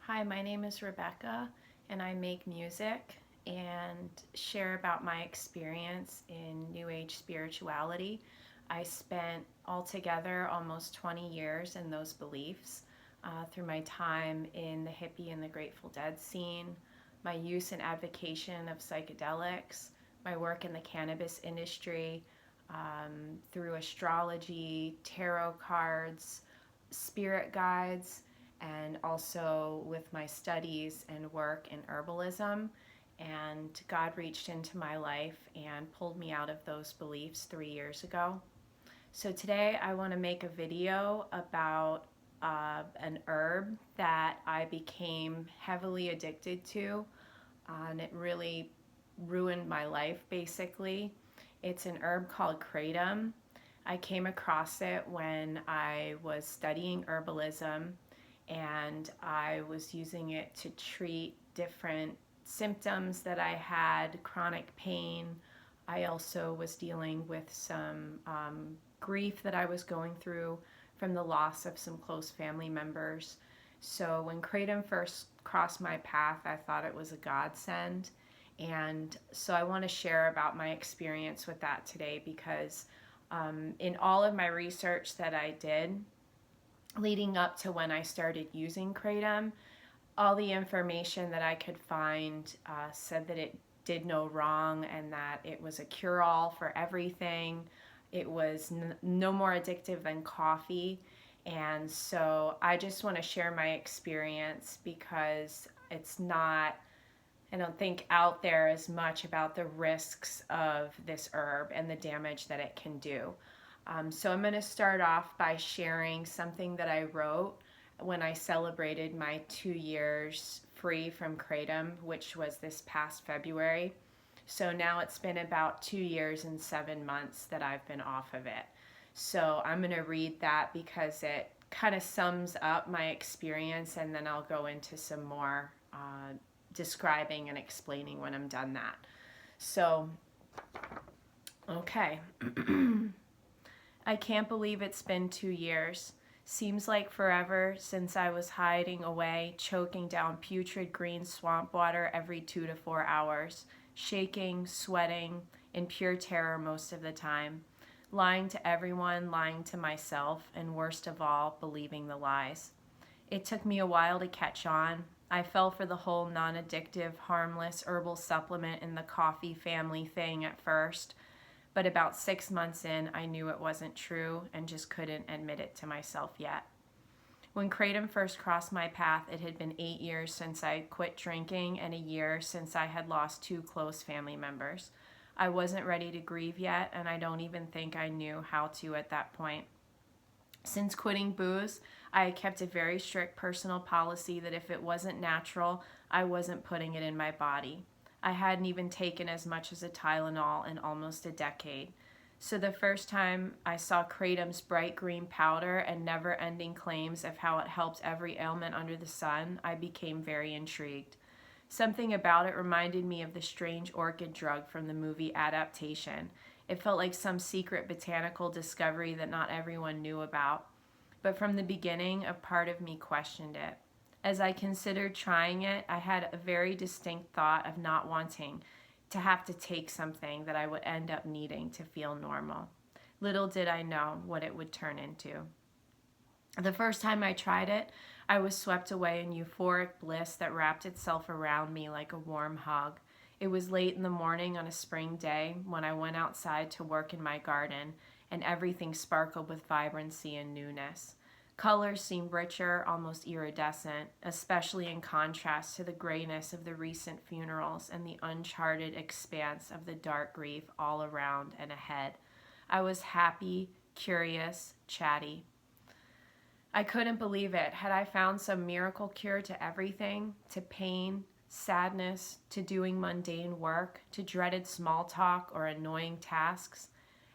Hi, my name is Rebecca, and I make music and share about my experience in New Age spirituality. I spent altogether almost 20 years in those beliefs through my time in the hippie and the Grateful Dead scene, my use and advocacy of psychedelics, my work in the cannabis industry, through astrology, tarot cards, spirit guides, and also with my studies and work in herbalism. And God reached into my life and pulled me out of those beliefs 3 years ago. So today I want to make a video about an herb that I became heavily addicted to, and it really ruined my life basically. It's an herb called Kratom. I came across it when I was studying herbalism, and I was using it to treat different symptoms that I had, chronic pain. I also was dealing with some grief that I was going through from the loss of some close family members. So when Kratom first crossed my path, I thought it was a godsend. And so I want to share about my experience with that today because in all of my research that I did leading up to when I started using Kratom, all the information that I could find said that it did no wrong and that it was a cure-all for everything. It was no more addictive than coffee. And so I just want to share my experience because it's not, I don't think, out there as much about the risks of this herb and the damage that it can do. So I'm going to start off by sharing something that I wrote when I celebrated my 2 years free from Kratom, which was this past February. So now it's been about 2 years and 7 months that I've been off of it. So I'm going to read that because it kind of sums up my experience, and then I'll go into some more describing and explaining when I'm done that. So, okay. I can't believe it's been 2 years. Seems like forever since I was hiding away, choking down putrid green swamp water every 2 to 4 hours, shaking, sweating, in pure terror most of the time, lying to everyone, lying to myself, and worst of all, believing the lies. It took me a while to catch on. I fell for the whole non-addictive, harmless herbal supplement in the coffee family thing at first, but about 6 months in, I knew it wasn't true and just couldn't admit it to myself yet. When Kratom first crossed my path, it had been 8 years since I quit drinking and a year since I had lost 2 close family members. I wasn't ready to grieve yet, and I don't even think I knew how to at that point. Since quitting booze, I kept a very strict personal policy that if it wasn't natural, I wasn't putting it in my body. I hadn't even taken as much as a Tylenol in almost a decade. So the first time I saw Kratom's bright green powder and never-ending claims of how it helped every ailment under the sun, I became very intrigued. Something about it reminded me of the strange orchid drug from the movie adaptation. It felt like some secret botanical discovery that not everyone knew about. But from the beginning, a part of me questioned it. As I considered trying it, I had a very distinct thought of not wanting to have to take something that I would end up needing to feel normal. Little did I know what it would turn into. The first time I tried it, I was swept away in euphoric bliss that wrapped itself around me like a warm hug. It was late in the morning on a spring day when I went outside to work in my garden, and everything sparkled with vibrancy and newness. Colors seemed richer, almost iridescent, especially in contrast to the grayness of the recent funerals and the uncharted expanse of the dark grief all around and ahead. I was happy, curious, chatty. I couldn't believe it. Had I found some miracle cure to everything, to pain, sadness, to doing mundane work, to dreaded small talk or annoying tasks?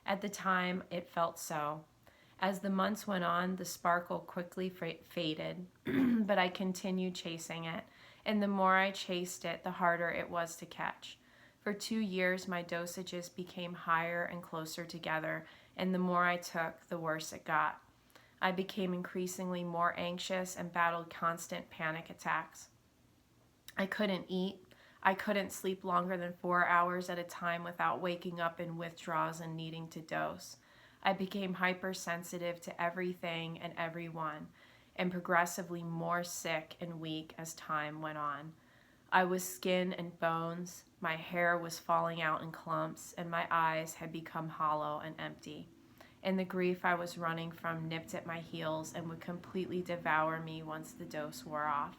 At the time, it felt so. As the months went on, the sparkle quickly faded, but I continued chasing it, and the more I chased it, the harder it was to catch. For 2 years, my dosages became higher and closer together, and the more I took, the worse it got. I became increasingly more anxious and battled constant panic attacks. I couldn't eat. I couldn't sleep longer than 4 hours at a time without waking up in withdrawals and needing to dose. I became hypersensitive to everything and everyone, and progressively more sick and weak as time went on. I was skin and bones, my hair was falling out in clumps, and my eyes had become hollow and empty. And the grief I was running from nipped at my heels and would completely devour me once the dose wore off.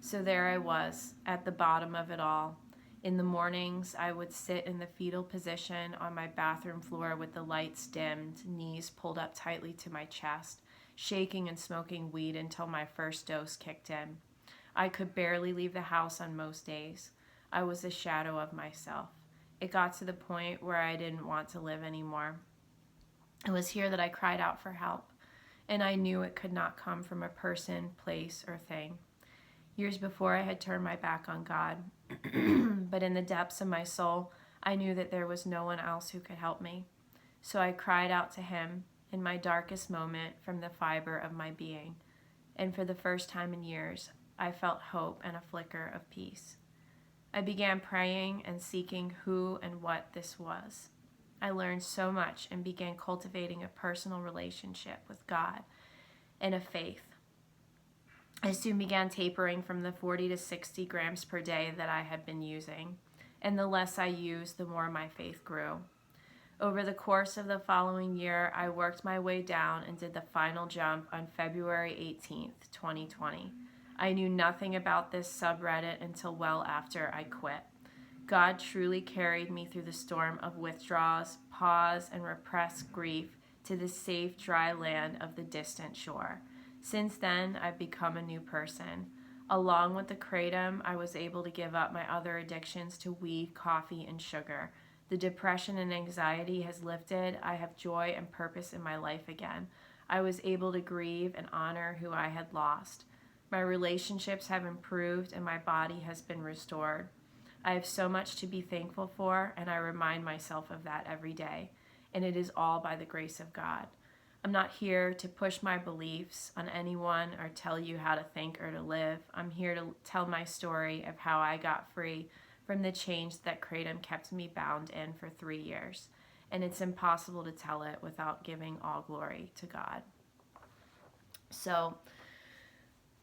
So there I was, at the bottom of it all. In the mornings, I would sit in the fetal position on my bathroom floor with the lights dimmed, knees pulled up tightly to my chest, shaking and smoking weed until my first dose kicked in. I could barely leave the house on most days. I was a shadow of myself. It got to the point where I didn't want to live anymore. It was here that I cried out for help, and I knew it could not come from a person, place, or thing. Years before, I had turned my back on God, but in the depths of my soul, I knew that there was no one else who could help me. So I cried out to Him in my darkest moment from the fiber of my being, and for the first time in years, I felt hope and a flicker of peace. I began praying and seeking who and what this was. I learned so much and began cultivating a personal relationship with God and a faith. I soon began tapering from the 40 to 60 grams per day that I had been using, and the less I used, the more my faith grew. Over the course of the following year, I worked my way down and did the final jump on February 18th, 2020. I knew nothing about this subreddit until well after I quit. God truly carried me through the storm of withdrawals, pause, and repressed grief to the safe, dry land of the distant shore. Since then, I've become a new person. Along with the Kratom, I was able to give up my other addictions to weed, coffee, and sugar. The depression and anxiety has lifted. I have joy and purpose in my life again. I was able to grieve and honor who I had lost. My relationships have improved and my body has been restored. I have so much to be thankful for, and I remind myself of that every day. And it is all by the grace of God. I'm not here to push my beliefs on anyone or tell you how to think or to live. I'm here to tell my story of how I got free from the chains that Kratom kept me bound in for 3 years. And it's impossible to tell it without giving all glory to God. So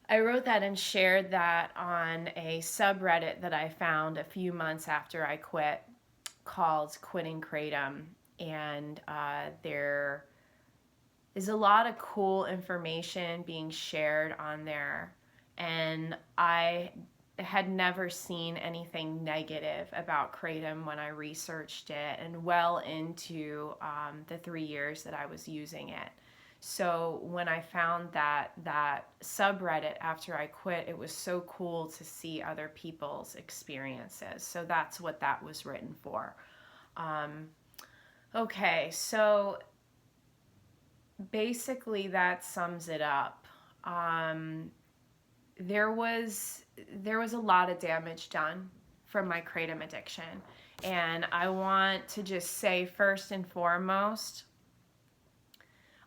I wrote that and shared that on a subreddit that I found a few months after I quit called Quitting Kratom. And there is a lot of cool information being shared on there. And I had never seen anything negative about Kratom when I researched it and well into the 3 years that I was using it. So when I found that subreddit after I quit, it was so cool to see other people's experiences. So that's what that was written for. Okay, so basically that sums it up. There was a lot of damage done from my Kratom addiction. And I want to just say first and foremost,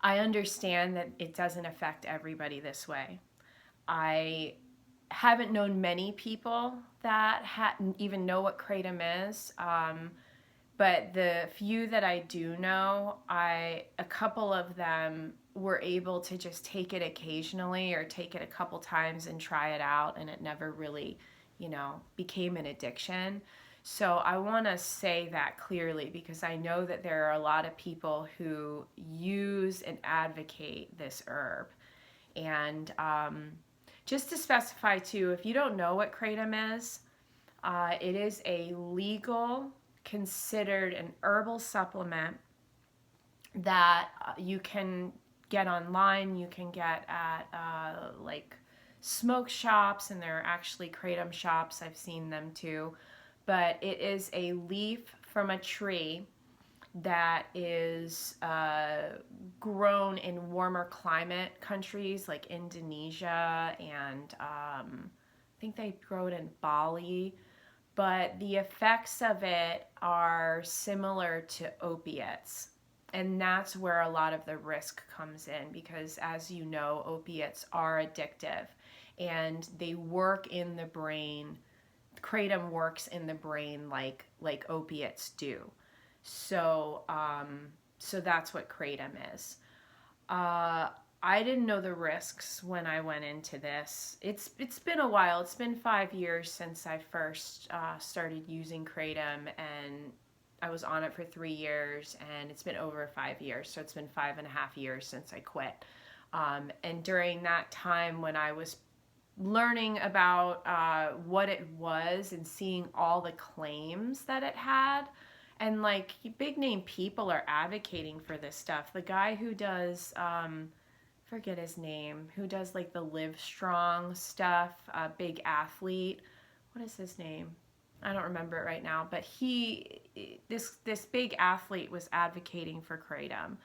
I understand that it doesn't affect everybody this way. I haven't known many people that even know what Kratom is, but the few that I do know, a couple of them were able to just take it occasionally or take it a couple times and try it out, and it never really, became an addiction. So I want to say that clearly because I know that there are a lot of people who use and advocate this herb. And just to specify too, if you don't know what Kratom is, it is a legal, considered an herbal supplement that you can get online. You can get at like smoke shops, and there are actually Kratom shops. I've seen them too. But it is a leaf from a tree that is grown in warmer climate countries like Indonesia, and I think they grow it in Bali. But the effects of it are similar to opiates. And that's where a lot of the risk comes in, because as you know, opiates are addictive and they work in the brain. Kratom works in the brain like opiates do. So so that's what Kratom is. Uh, I didn't know the risks when I went into this. It's been a while. It's been 5 years since I first started using Kratom, and I was on it for 3 years, and it's been over 5 years. So it's been 5.5 years since I quit. And during that time, when I was learning about what it was and seeing all the claims that it had, and like big name people are advocating for this stuff. The guy who does forget his name, who does like the Live Strong stuff, big athlete, what is his name, I don't remember it right now, but this big athlete was advocating for Kratom.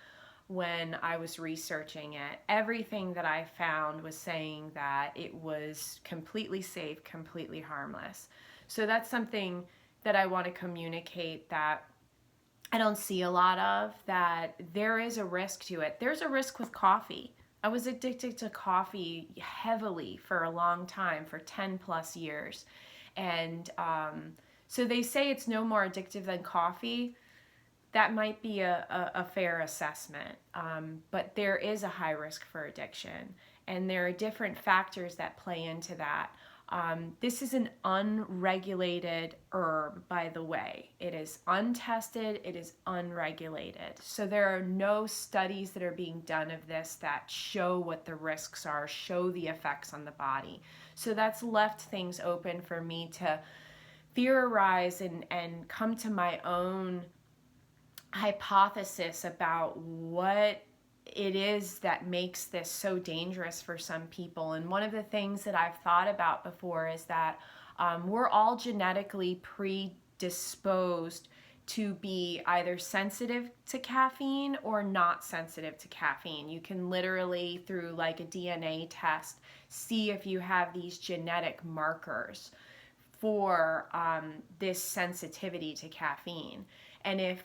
When I was researching it, everything that I found was saying that it was completely safe, completely harmless. So that's something that I want to communicate, that I don't see a lot of, that there is a risk to it. There's a risk with coffee. I was addicted to coffee heavily for a long time, for 10 plus years. And so they say it's no more addictive than coffee. That might be a fair assessment, but there is a high risk for addiction, and there are different factors that play into that. This is an unregulated herb, by the way. It is untested, it is unregulated. So there are no studies that are being done of this that show what the risks are, show the effects on the body. So that's left things open for me to theorize and come to my own hypothesis about what it is that makes this so dangerous for some people. And one of the things that I've thought about before is that we're all genetically predisposed to be either sensitive to caffeine or not sensitive to caffeine. You can literally, through like a DNA test, see if you have these genetic markers for this sensitivity to caffeine. And if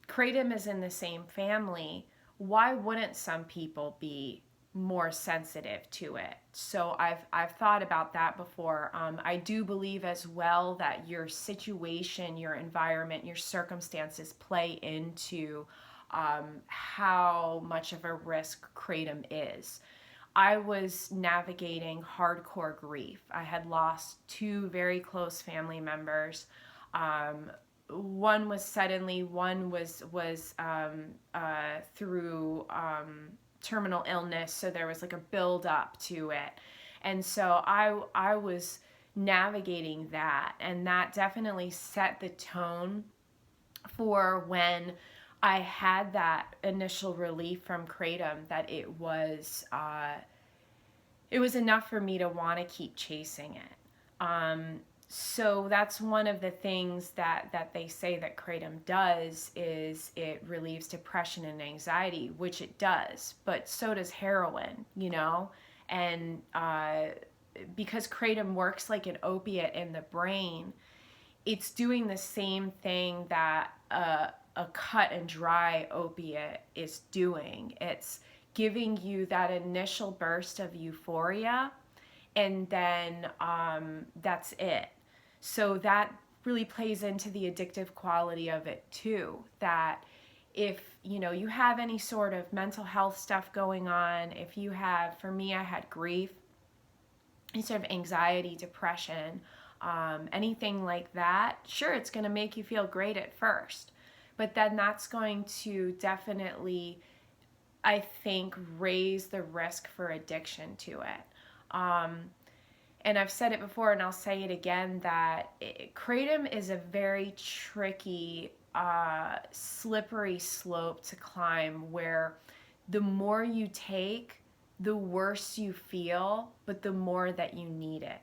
Kratom is in the same family, why wouldn't some people be more sensitive to it? So I've thought about that before. I do believe as well that your situation, your environment, your circumstances play into how much of a risk Kratom is. I was navigating hardcore grief. I had lost two very close family members. One was suddenly, one was through terminal illness, so there was like a build up to it. And so I was navigating that, and that definitely set the tone for when I had that initial relief from Kratom, that it was enough for me to want to keep chasing it. So that's one of the things that they say that Kratom does, is it relieves depression and anxiety, which it does, but so does heroin, you know? And because Kratom works like an opiate in the brain, it's doing the same thing that a cut and dry opiate is doing. It's giving you that initial burst of euphoria, and then that's it. So that really plays into the addictive quality of it too, that if you have any sort of mental health stuff going on, if you have, for me, I had grief, any sort of anxiety, depression, anything like that, sure, it's going to make you feel great at first, but then that's going to definitely, I think, raise the risk for addiction to it. And I've said it before, and I'll say it again, that Kratom is a very tricky, slippery slope to climb, where the more you take, the worse you feel, but the more that you need it.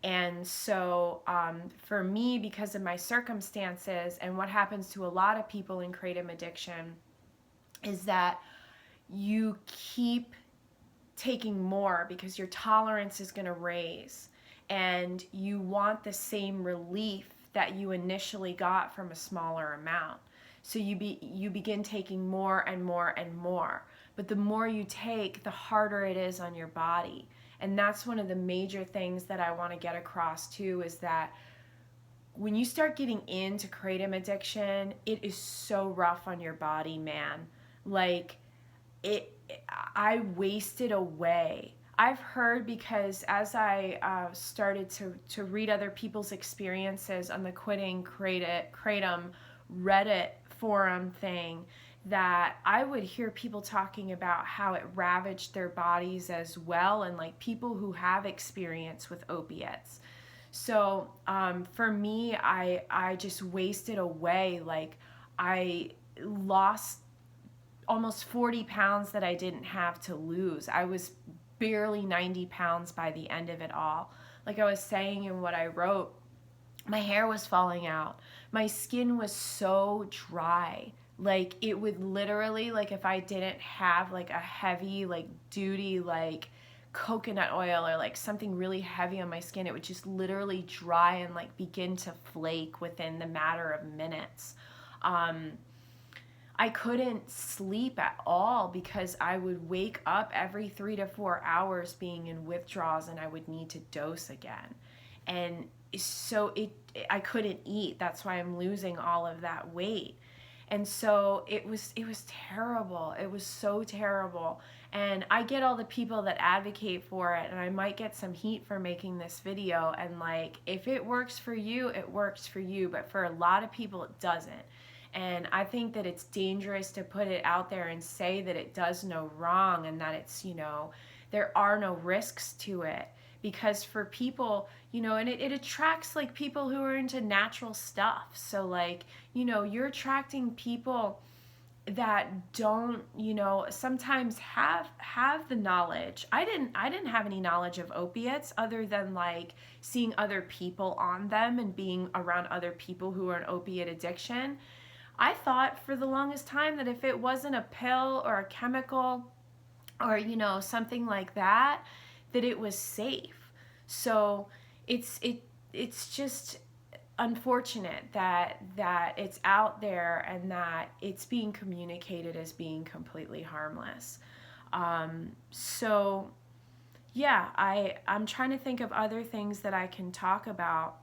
And so for me, because of my circumstances, and what happens to a lot of people in Kratom addiction, is that you keep taking more because your tolerance is going to raise, and you want the same relief that you initially got from a smaller amount. So you begin taking more and more and more. But the more you take, the harder it is on your body. And that's one of the major things that I want to get across too, is that when you start getting into kratom addiction, it is so rough on your body, man. Like, I wasted away. I've heard, because as I started to read other people's experiences on the Quitting Kratom Reddit forum thing, that I would hear people talking about how it ravaged their bodies as well, and like people who have experience with opiates. So for me, I just wasted away. Like, I lost almost 40 pounds that I didn't have to lose. I was barely 90 pounds by the end of it all. Like I was saying in what I wrote, my hair was falling out. My skin was so dry. Like, it would literally, like, if I didn't have like a heavy, like, duty, like, coconut oil or like something really heavy on my skin, it would just literally dry and like begin to flake within the matter of minutes. I couldn't sleep at all because I would wake up every 3 to 4 hours being in withdrawals, and I would need to dose again. And so I couldn't eat. That's why I'm losing all of that weight. And so it was terrible. It was so terrible. And I get all the people that advocate for it, and I might get some heat for making this video. And like, if it works for you, it works for you. But for a lot of people, it doesn't. And I think that it's dangerous to put it out there and say that it does no wrong, and that it's, there are no risks to it. Because for people, and it attracts like people who are into natural stuff. So like, you're attracting people that don't, sometimes have the knowledge. I didn't have any knowledge of opiates other than like seeing other people on them and being around other people who are in opiate addiction. I thought for the longest time that if it wasn't a pill or a chemical or, something like that, that it was safe. So it's just unfortunate that it's out there and that it's being communicated as being completely harmless. So yeah, I'm trying to think of other things that I can talk about.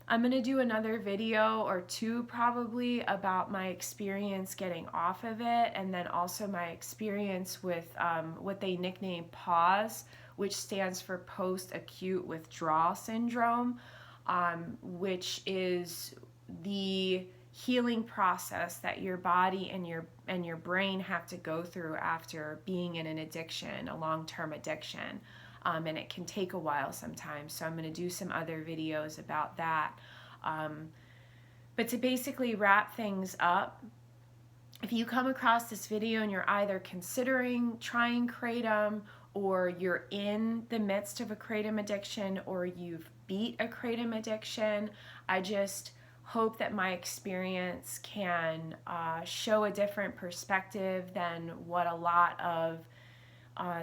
I'm going to do another video or two probably about my experience getting off of it, and then also my experience with what they nickname PAWS, which stands for post-acute withdrawal syndrome, which is the healing process that your body and your brain have to go through after being in an addiction, a long-term addiction. And it can take a while sometimes. So I'm going to do some other videos about that. But to basically wrap things up, if you come across this video and you're either considering trying Kratom, or you're in the midst of a Kratom addiction, or you've beat a Kratom addiction, I just hope that my experience can show a different perspective than what a lot of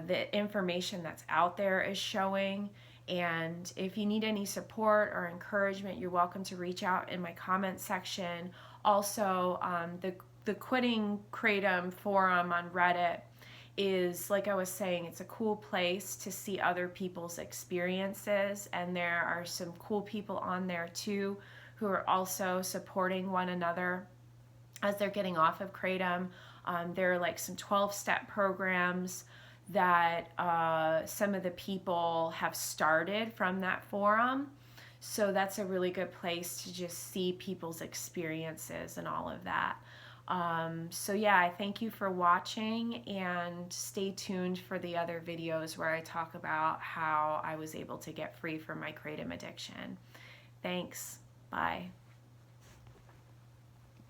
the information that's out there is showing. And if you need any support or encouragement, you're welcome to reach out in my comment section. Also, the Quitting Kratom forum on Reddit is, like I was saying, it's a cool place to see other people's experiences, and there are some cool people on there too who are also supporting one another as they're getting off of Kratom. There are like some 12-step programs that some of the people have started from that forum. So that's a really good place to just see people's experiences and all of that. So yeah, I thank you for watching, and stay tuned for the other videos where I talk about how I was able to get free from my Kratom addiction. Thanks. Bye.